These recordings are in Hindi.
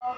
ओम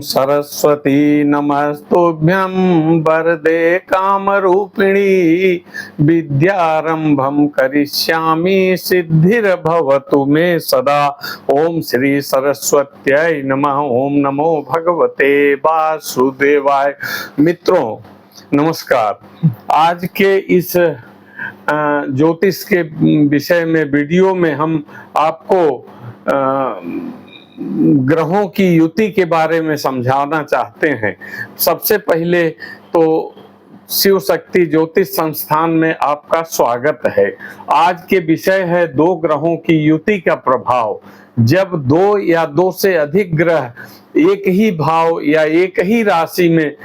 सरस्वती नमस्तुभ्यं वरदे कामरूपिणी विद्यारंभं करिष्यामि सिद्धिर्भवतु मे सदा। ओम श्री सरस्वत्यै नमः। ओम नमो भगवते वासुदेवाय। मित्रों नमस्कार। आज के इस ज्योतिष के विषय में वीडियो में हम आपको ग्रहों की युति के बारे में समझाना चाहते हैं। सबसे पहले तो शिव शक्ति ज्योतिष संस्थान में आपका स्वागत है। आज के विषय है दो ग्रहों की युति का प्रभाव। जब दो या दो से अधिक ग्रह एक ही भाव या एक ही राशि में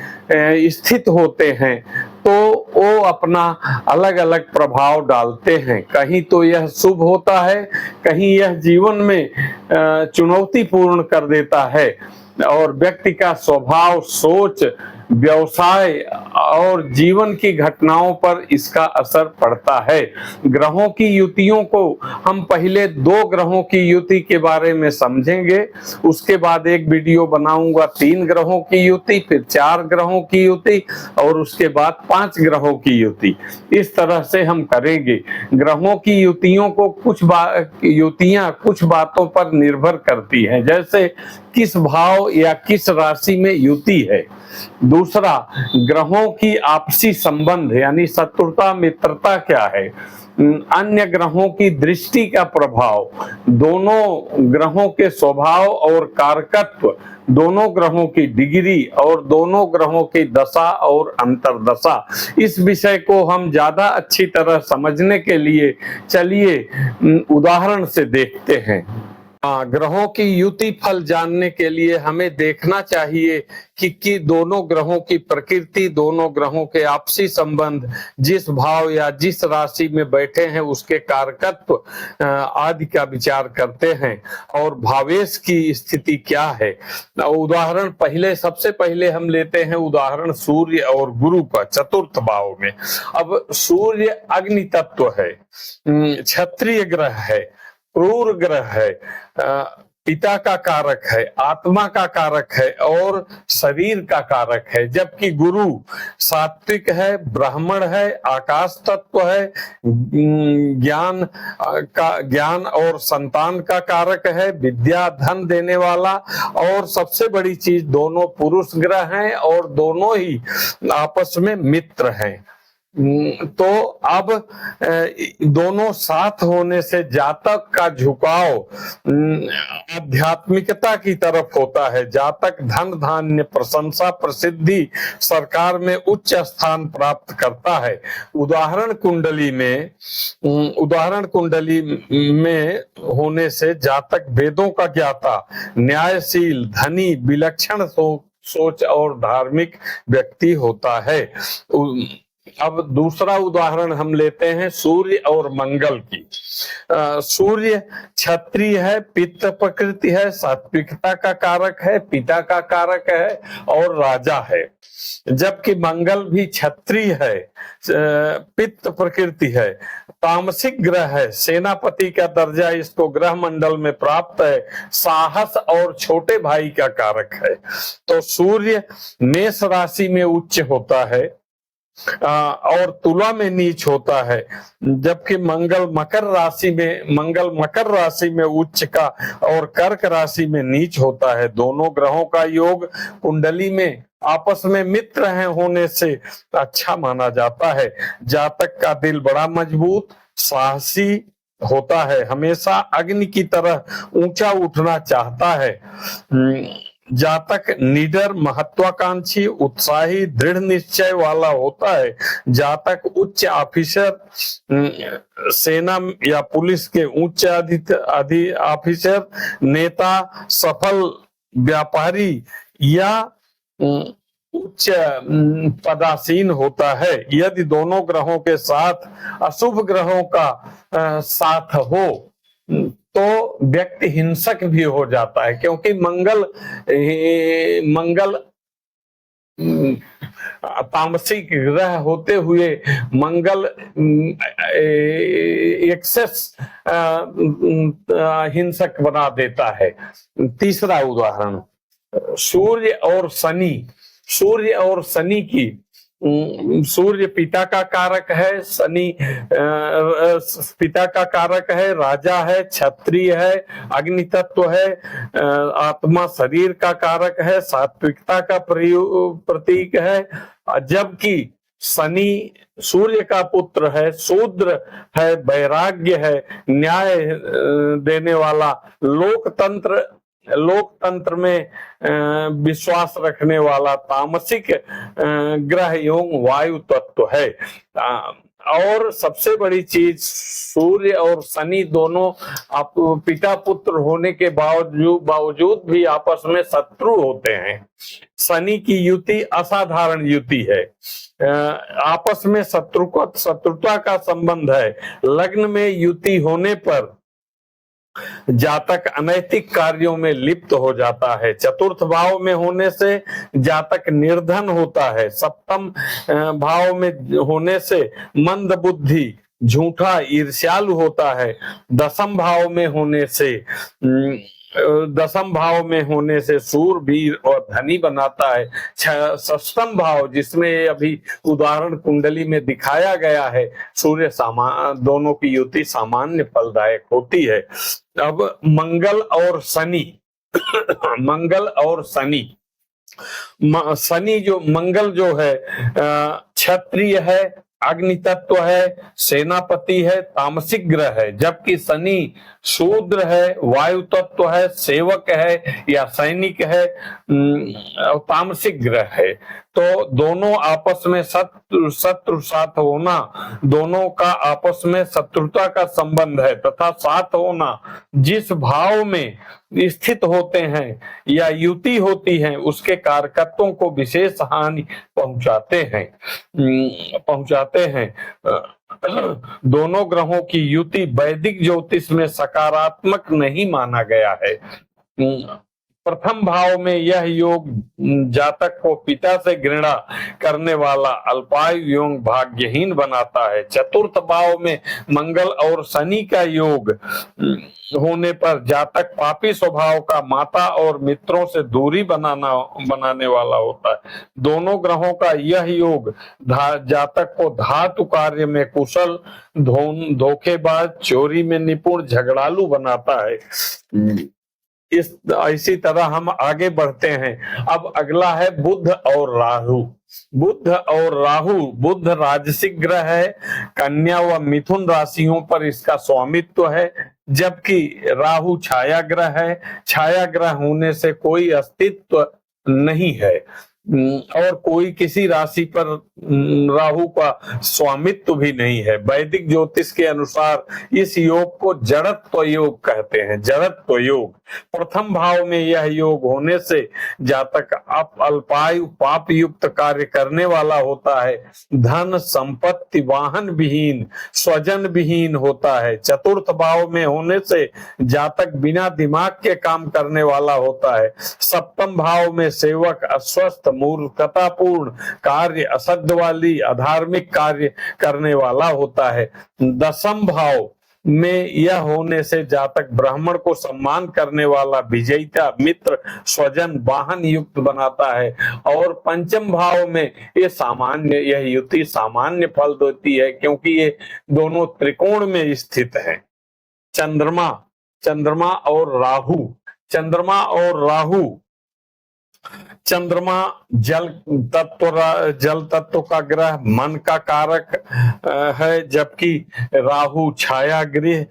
स्थित होते हैं तो वो अपना अलग अलग प्रभाव डालते हैं। कहीं तो यह शुभ होता है, कहीं यह जीवन में चुनौतीपूर्ण कर देता है और व्यक्ति का स्वभाव, सोच, व्यवसाय और जीवन की घटनाओं पर इसका असर पड़ता है। ग्रहों की युतियों को हम पहले दो ग्रहों की युति के बारे में समझेंगे, उसके बाद एक वीडियो बनाऊंगा 3 ग्रहों की युति, फिर 4 ग्रहों की युति और उसके बाद 5 ग्रहों की युति। इस तरह से हम करेंगे। ग्रहों की युतियों को युतियां कुछ बातों पर निर्भर करती हैं, जैसे किस भाव या किस राशि में युति है। दूसरा, ग्रहों की आपसी संबंध यानी शत्रुता मित्रता क्या है। अन्य ग्रहों की दृष्टि का प्रभाव, दोनों ग्रहों के स्वभाव और कारकत्व, दोनों ग्रहों की डिग्री और दोनों ग्रहों की दशा और अंतर्दशा। इस विषय को हम ज्यादा अच्छी तरह समझने के लिए चलिए उदाहरण से देखते हैं। ग्रहों की युति फल जानने के लिए हमें देखना चाहिए कि दोनों ग्रहों की प्रकृति, दोनों ग्रहों के आपसी संबंध, जिस भाव या जिस राशि में बैठे हैं उसके कारकत्व आदि का विचार करते हैं और भावेश की स्थिति क्या है। उदाहरण सबसे पहले हम लेते हैं उदाहरण सूर्य और गुरु का चतुर्थ भाव में। अब सूर्य अग्नि तत्व है, क्षत्रिय ग्रह है, क्रूर ग्रह है, पिता का कारक है, आत्मा का कारक है और शरीर का कारक है। जबकि गुरु सात्विक है, ब्राह्मण है, आकाश तत्व है, ज्ञान और संतान का कारक है, विद्या धन देने वाला और सबसे बड़ी चीज दोनों पुरुष ग्रह हैं और दोनों ही आपस में मित्र हैं। तो अब दोनों साथ होने से जातक का झुकाव आध्यात्मिकता की तरफ होता है। जातक धन धान्य, प्रशंसा, प्रसिद्धि, सरकार में उच्च स्थान प्राप्त करता है। उदाहरण कुंडली में होने से जातक वेदों का ज्ञाता, न्यायशील, धनी, विलक्षण सोच और धार्मिक व्यक्ति होता है। अब दूसरा उदाहरण हम लेते हैं सूर्य और मंगल की। सूर्य क्षत्रिय है, पित्त प्रकृति है, सात्विकता का कारक है, पिता का कारक है और राजा है। जबकि मंगल भी क्षत्रिय है, पित्त प्रकृति है, तामसिक ग्रह है, सेनापति का दर्जा इसको ग्रह मंडल में प्राप्त है, साहस और छोटे भाई का कारक है। तो सूर्य मेष राशि में उच्च होता है और तुला में नीच होता है, जबकि मंगल मकर राशि में उच्च का और कर्क राशि में नीच होता है। दोनों ग्रहों का योग कुंडली में आपस में मित्र हैं होने से अच्छा माना जाता है। जातक का दिल बड़ा मजबूत, साहसी होता है, हमेशा अग्नि की तरह ऊंचा उठना चाहता है। जातक निडर, महत्वाकांक्षी, उत्साही, दृढ़ निश्चय वाला होता है। जातक उच्च ऑफिसर, सेना या पुलिस के उच्च ऑफिसर, नेता, सफल व्यापारी या उच्च पदासीन होता है। यदि दोनों ग्रहों के साथ अशुभ ग्रहों का साथ हो तो व्यक्ति हिंसक भी हो जाता है, क्योंकि मंगल तामसिक ग्रह होते हुए मंगल एक्सेस हिंसक बना देता है। तीसरा उदाहरण सूर्य और शनि। सूर्य और शनि की सूर्य पिता का कारक है, शनि पिता का कारक है, राजा है, क्षत्रिय है, अग्नि तत्व है, आत्मा शरीर का कारक है, सात्विकता का प्रतीक है। जबकि शनि सूर्य का पुत्र है, शूद्र है, वैराग्य है, न्याय देने वाला, लोकतंत्र में विश्वास रखने वाला तामसिक ग्रह एवं वायु तत्व है। और सबसे बड़ी चीज, सूर्य और शनि दोनों पिता पुत्र होने के बावजूद भी आपस में शत्रु होते हैं। शनि की युति असाधारण युति है, आपस में शत्रुता का संबंध है। लग्न में युति होने पर जातक अनैतिक कार्यों में लिप्त हो जाता है। चतुर्थ भाव में होने से जातक निर्धन होता है। सप्तम भाव में होने से मंद बुद्धि, झूठा, ईर्ष्यालु होता है। दसम भाव में होने से सूरवीर और धनी बनाता है। षष्ठम भाव, जिसमें अभी उदाहरण कुंडली में दिखाया गया है, सूर्य दोनों की युति सामान्य फलदायक होती है। अब मंगल और शनि मंगल और शनि मंगल जो है क्षत्रिय है, अग्नि तत्व है, सेनापति है, तामसिक ग्रह है। जबकि शनि शूद्र है, वायु तत्व है, सेवक है या सैनिक है, तामसिक ग्रह है। तो दोनों आपस में शत्रु साथ होना, दोनों का आपस में शत्रुता का संबंध है तथा साथ होना जिस भाव में स्थित होते हैं या युति होती है उसके कारकत्वों को विशेष हानि पहुंचाते हैं। दोनों ग्रहों की युति वैदिक ज्योतिष में सकारात्मक नहीं माना गया है। प्रथम भाव में यह योग जातक को पिता से घृणा करने वाला, अल्पायु एवं भाग्यहीन बनाता है। चतुर्थ भाव में मंगल और शनि का योग होने पर जातक पापी स्वभाव का, माता और मित्रों से दूरी बनाने वाला होता है। दोनों ग्रहों का यह योग जातक को धातु कार्य में कुशल, धोखेबाज, चोरी में निपुण, झगड़ालू बनाता है। इसी तरह हम आगे बढ़ते हैं। अब अगला है बुध और राहु। बुध राजसिक ग्रह है, कन्या व मिथुन राशियों पर इसका स्वामित्व है। जबकि राहु छाया ग्रह है। छाया ग्रह होने से कोई अस्तित्व नहीं है और कोई किसी राशि पर राहु का स्वामित्व भी नहीं है। वैदिक ज्योतिष के अनुसार इस योग को जड़त्व योग कहते हैं। जड़त्व योग, प्रथम भाव में यह योग होने से जातक अल्पायु, पाप युक्त कार्य करने वाला होता है। धन संपत्ति, वाहन विहीन, स्वजन विहीन होता है। चतुर्थ भाव में होने से जातक बिना दिमाग के काम करने वाला होता है। सप्तम भाव में सेवक अस्वस्थ, मूर्खतापूर्ण कार्य, असद्य वाली, अधार्मिक कार्य करने वाला होता है। दसम भाव में यह होने से जातक ब्राह्मण को सम्मान करने वाला, विजेता, मित्र, स्वजन, वाहन युक्त बनाता है। और पंचम भाव में यह युति सामान्य फल देती है क्योंकि ये दोनों त्रिकोण में स्थित है। चंद्रमा और राहु चंद्रमा जल तत्व का ग्रह, मन का कारक है। जबकि राहु छाया ग्रह,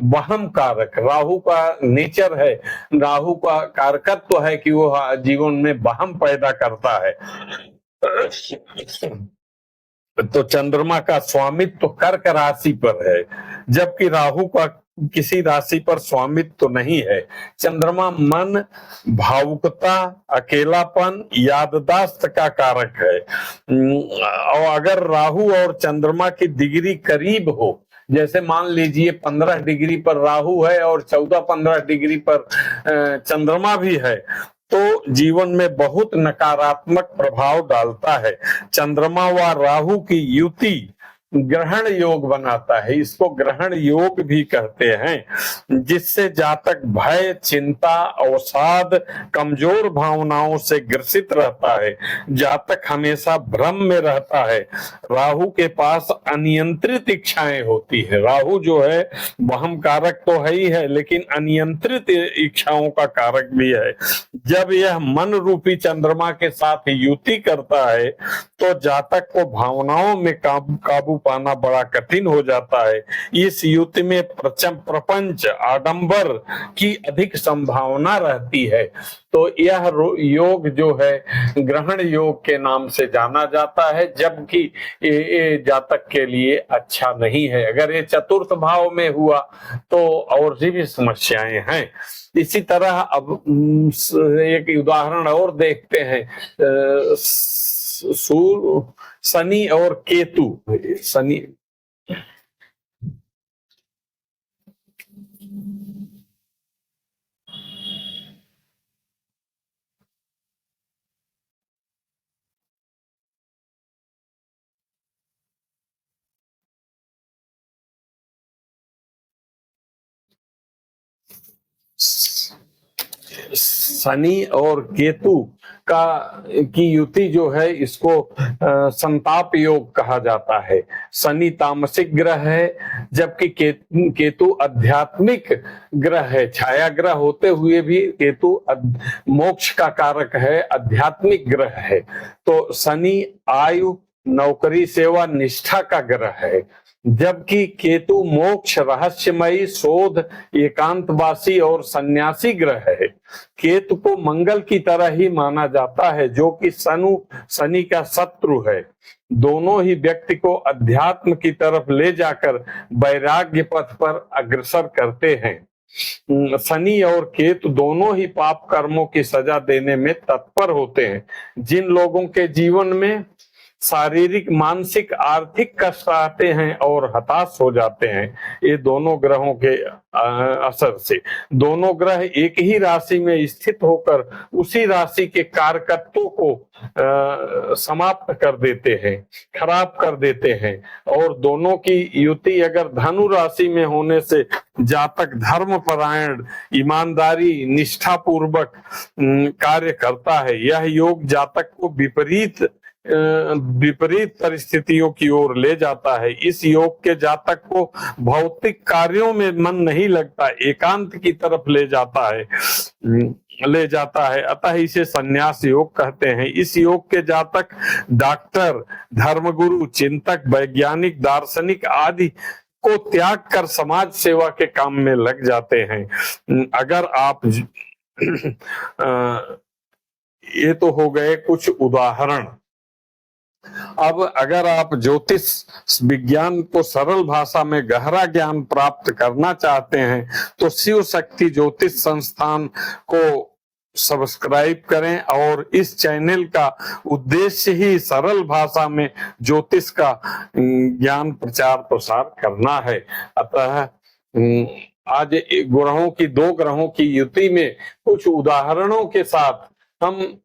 वहम कारक। राहु का नेचर है, राहु का कारकत्व है कि वो जीवन में वहम पैदा करता है। तो चंद्रमा का स्वामित्व कर्क राशि पर है, जबकि राहु का किसी राशि पर स्वामित्व तो नहीं है। चंद्रमा मन, भावुकता, अकेलापन, याददाश्त का कारक है। और अगर राहु और चंद्रमा की डिग्री करीब हो, जैसे मान लीजिए 15 डिग्री पर राहु है और 14-15 डिग्री पर चंद्रमा भी है, तो जीवन में बहुत नकारात्मक प्रभाव डालता है। चंद्रमा व राहु की युति ग्रहण योग बनाता है, इसको ग्रहण योग भी कहते हैं, जिससे जातक भय, चिंता, अवसाद, कमजोर भावनाओं से ग्रसित रहता है। जातक हमेशा भ्रम में रहता है। राहु के पास अनियंत्रित इच्छाएं होती है। राहु जो है वहम कारक तो है ही है, लेकिन अनियंत्रित इच्छाओं का कारक भी है। जब यह मन रूपी चंद्रमा के साथ युति करता है तो जातक को भावनाओं में काबू पाना बड़ा कठिन हो जाता है। इस युति में प्रपंच, आडंबर की अधिक संभावना रहती है। तो यह योग जो है ग्रहण योग के नाम से जाना जाता है, जबकि ये जातक के लिए अच्छा नहीं है। अगर ये चतुर्थ भाव में हुआ तो और भी समस्याएं हैं। इसी तरह अब एक उदाहरण और देखते हैं, शनि और केतु। शनि शनि और केतु की युति जो है इसको संताप योग कहा जाता है। शनि तामसिक ग्रह है, जबकि केतु आध्यात्मिक ग्रह है। छाया ग्रह होते हुए भी केतु मोक्ष का कारक है, आध्यात्मिक ग्रह है। तो शनि आयु, नौकरी, सेवा, निष्ठा का ग्रह है, जबकि केतु मोक्ष, रहस्यमयी, शोध, एकांतवासी और सन्यासी ग्रह है। केतु को मंगल की तरह ही माना जाता है, जो कि शनि का शत्रु है। दोनों ही व्यक्ति को अध्यात्म की तरफ ले जाकर वैराग्य पथ पर अग्रसर करते हैं। शनि और केतु दोनों ही पाप कर्मों की सजा देने में तत्पर होते हैं। जिन लोगों के जीवन में शारीरिक, मानसिक, आर्थिक कष्ट आते हैं और हताश हो जाते हैं, ये दोनों ग्रहों के असर से। दोनों ग्रह एक ही राशि में स्थित होकर उसी राशि के कारकत्वों को समाप्त कर देते हैं, खराब कर देते हैं। और दोनों की युति अगर धनु राशि में होने से जातक धर्मपरायण, ईमानदारी, निष्ठा पूर्वक कार्य करता है। यह योग जातक को विपरीत परिस्थितियों की ओर ले जाता है। इस योग के जातक को भौतिक कार्यों में मन नहीं लगता, एकांत की तरफ ले जाता है। अतः इसे संन्यास योग कहते हैं। इस योग के जातक डॉक्टर, धर्मगुरु, चिंतक, वैज्ञानिक, दार्शनिक आदि को त्याग कर समाज सेवा के काम में लग जाते हैं। अगर आप ये तो हो गए कुछ उदाहरण। अब अगर आप ज्योतिष विज्ञान को सरल भाषा में गहरा ज्ञान प्राप्त करना चाहते हैं तो शिव शक्ति ज्योतिष संस्थान को सब्सक्राइब करें। और इस चैनल का उद्देश्य ही सरल भाषा में ज्योतिष का ज्ञान प्रचार प्रसार करना है। अतः आज दो ग्रहों की युति में कुछ उदाहरणों के साथ हम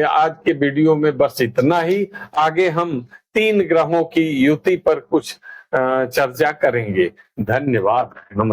आज के वीडियो में बस इतना ही। आगे हम 3 ग्रहों की युति पर कुछ चर्चा करेंगे। धन्यवाद। नमस्कार।